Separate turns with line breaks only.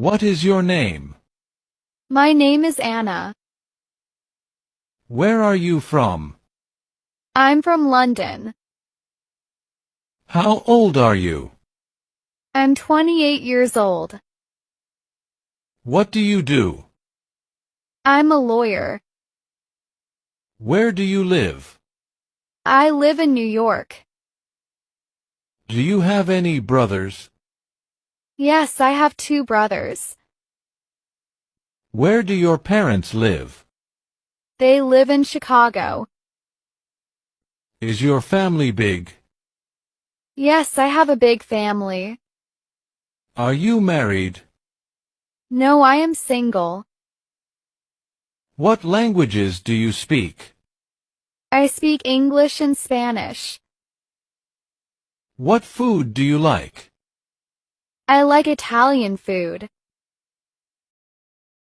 What is your name?
My name is Anna.
Where are you from?
I'm from London.
How old are you?
I'm 28 years old.
What do you do?
I'm a lawyer.
Where do you live?
I live in New York.
Do you have any brothers?
Yes, I have 2 brothers.
Where do your parents live?
They live in Chicago.
Is your family big?
Yes, I have a big family.
Are you married?
No, I am single.
What languages do you speak?
I speak English and Spanish.
What food do you like?
I like Italian food.